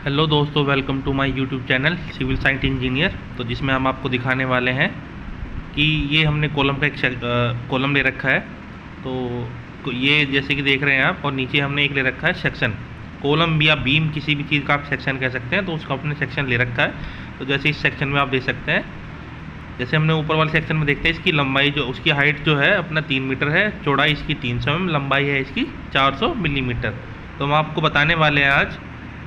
Hello दोस्तों, welcome to my YouTube channel civil science engineer. तो जिसमें हम आपको दिखाने वाले हैं कि ये हमने कॉलम का एक कॉलम ले रखा है। तो ये जैसे कि देख रहे हैं आप, और नीचे हमने एक ले रखा है सेक्शन। कॉलम या बीम किसी भी चीज़ का आप सेक्शन कह सकते हैं, तो उसका अपने सेक्शन ले रखा है। तो जैसे इस सेक्शन में आप देख सकते हैं, जैसे हमने ऊपर वाले सेक्शन में देखते हैं, इसकी लंबाई जो उसकी हाइट जो है अपना 3 मीटर है, चौड़ाई इसकी 300 mm, लंबाई है इसकी 400 मिलीमीटर। तो हम आपको बताने वाले हैं आज।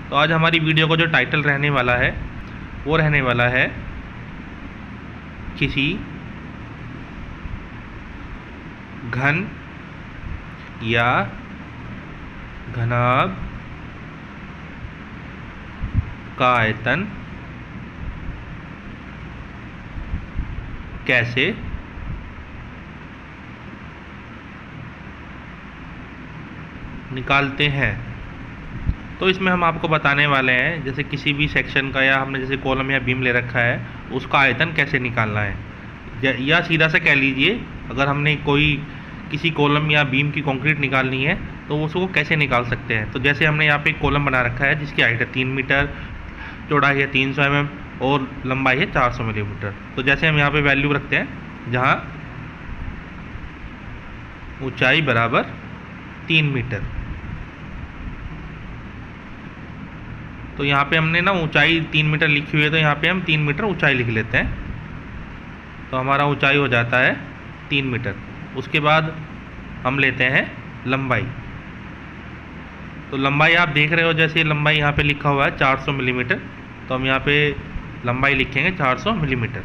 तो आज हमारी वीडियो का जो टाइटल रहने वाला है वो रहने वाला है किसी घन या घनाभ का आयतन कैसे निकालते हैं। तो इसमें हम आपको बताने वाले हैं, जैसे किसी भी सेक्शन का या हमने जैसे कॉलम या बीम ले रखा है, उसका आयतन कैसे निकालना है। या सीधा सा कह लीजिए, अगर हमने किसी कॉलम या बीम की कंक्रीट निकालनी है तो उसको कैसे निकाल सकते हैं। तो जैसे हमने यहाँ पे एक कॉलम बना रखा है जिसकी हाइट है 3 मीटर, चौड़ाई है 300 mm और लंबाई है 400 मिलीमीटर। तो जैसे हम यहाँ पे वैल्यू रखते हैं, जहाँ ऊंचाई बराबर 3 मीटर, तो यहाँ पे हमने ना ऊंचाई 3 मीटर लिखी हुई है, तो यहाँ पे हम 3 मीटर ऊंचाई लिख लेते हैं। तो हमारा ऊंचाई हो जाता है 3 मीटर। उसके बाद हम लेते हैं लंबाई। तो लंबाई आप देख रहे हो, जैसे लंबाई यहाँ पे लिखा हुआ है 400 मिलीमीटर, तो हम यहाँ पे लंबाई लिखेंगे 400 मिलीमीटर।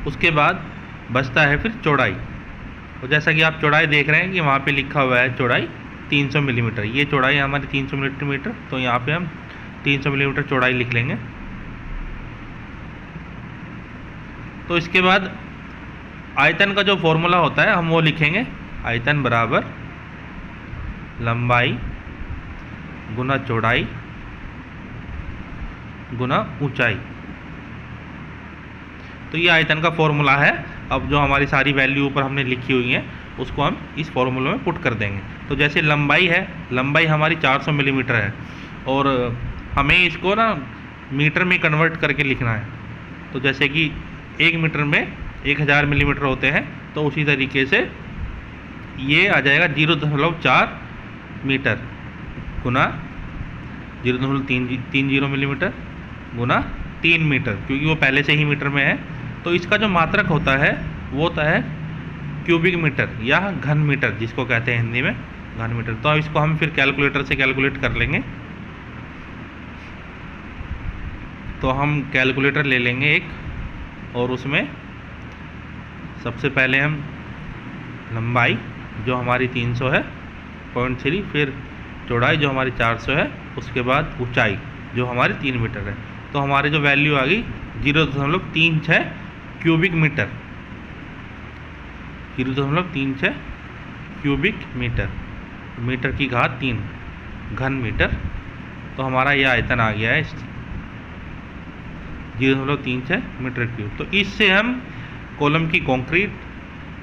उसके बाद बचता है फिर चौड़ाई। तो जैसा कि आप चौड़ाई देख रहे हैं कि वहाँ पे लिखा हुआ है चौड़ाई 300 मिलीमीटर। ये चौड़ाई हमारी 300 मिलीमीटर, तो यहाँ पे हम 300 मिलीमीटर चौड़ाई लिख लेंगे। तो इसके बाद आयतन का जो फॉर्मूला होता है हम वो लिखेंगे। आयतन बराबर लंबाई गुना चौड़ाई गुना ऊंचाई। तो ये आयतन का फॉर्मूला है। अब जो हमारी सारी वैल्यू ऊपर हमने लिखी हुई है उसको हम इस फॉर्मूले में पुट कर देंगे। तो जैसे लंबाई है, लंबाई हमारी 400 मिलीमीटर है और हमें इसको ना मीटर में कन्वर्ट करके लिखना है। तो जैसे कि 1 मीटर में 1000 मिलीमीटर होते हैं, तो उसी तरीके से ये आ जाएगा 0.4 मीटर गुना 0.30 मिलीमीटर गुना 3 मीटर, क्योंकि वो पहले से ही मीटर में है। तो इसका जो मात्रक होता है वो होता है क्यूबिक मीटर या घन मीटर, जिसको कहते हैं हिंदी में घन मीटर। तो इसको हम फिर कैलकुलेटर से कैलकुलेट कर लेंगे। तो हम कैलकुलेटर ले लेंगे एक, और उसमें सबसे पहले हम लंबाई जो हमारी 300 है 0.3, फिर चौड़ाई जो हमारी 400 है, उसके बाद ऊंचाई जो हमारी 3 मीटर है। तो हमारी जो वैल्यू आ गई 0.36 cubic metre, 0.36 cubic metre, metre की घात 3 घन मीटर। तो हमारा यह आयतन आ गया है 0.36 मीटर क्यूब। तो इससे हम कॉलम की कंक्रीट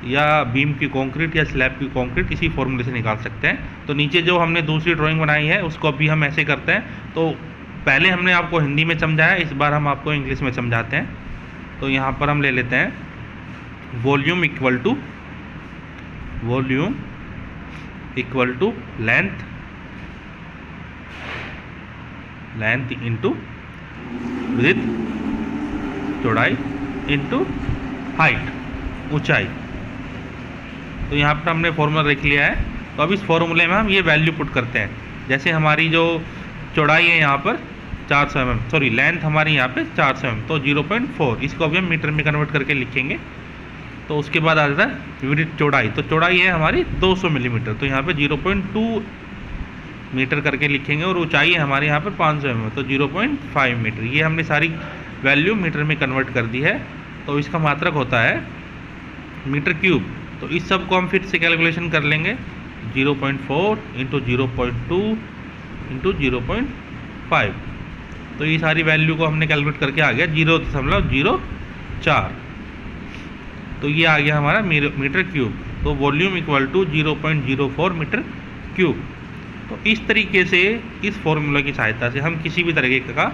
या बीम की कंक्रीट या स्लैब की कंक्रीट इसी फॉर्मूले से निकाल सकते हैं। तो नीचे जो हमने दूसरी ड्राइंग बनाई है उसको अभी हम ऐसे करते हैं। तो पहले हमने आपको हिंदी में समझाया, इस बार हम आपको इंग्लिश में समझाते हैं। तो यहाँ पर हम ले लेते हैं volume equal to length into width, चौड़ाई इंटू हाइट, ऊंचाई। तो यहाँ पर हमने फॉर्मूला लिख लिया है। तो अब इस फॉर्मूले में हम ये वैल्यू पुट करते हैं। जैसे हमारी जो चौड़ाई है यहाँ पर 400 mm, सॉरी लेंथ हमारी यहाँ पे 400 mm, तो 0.4, इसको अभी हम मीटर में कन्वर्ट करके लिखेंगे। तो उसके बाद आ जाता है विड्थ, चौड़ाई। तो चौड़ाई है हमारी 200 मिलीमीटर, तो यहाँ पे 0.2 मीटर करके लिखेंगे, और ऊंचाई है हमारे यहाँ पर 500 mm, तो 0.5 मीटर। ये हमने सारी वैल्यू मीटर में कन्वर्ट कर दी है। तो इसका मात्रक होता है मीटर क्यूब। तो इस सब को हम फिर से कैलकुलेशन कर लेंगे। 0.4 इंटू 0.2 इंटू 0.5। तो ये सारी वैल्यू को हमने कैलकुलेट करके आ गया 0.04। तो ये आ गया हमारा मीटर क्यूब। तो volume equal to 0.04 metre cube. तो इस तरीके से इस फॉर्मूला की सहायता से हम किसी भी तरीके का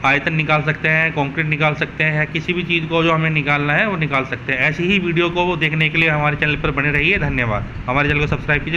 आयतन निकाल सकते हैं, कंक्रीट निकाल सकते हैं, या किसी भी चीज़ को जो हमें निकालना है वो निकाल सकते हैं। ऐसी ही वीडियो को देखने के लिए हमारे चैनल पर बने रहिए। धन्यवाद। हमारे चैनल को सब्सक्राइब कीजिए।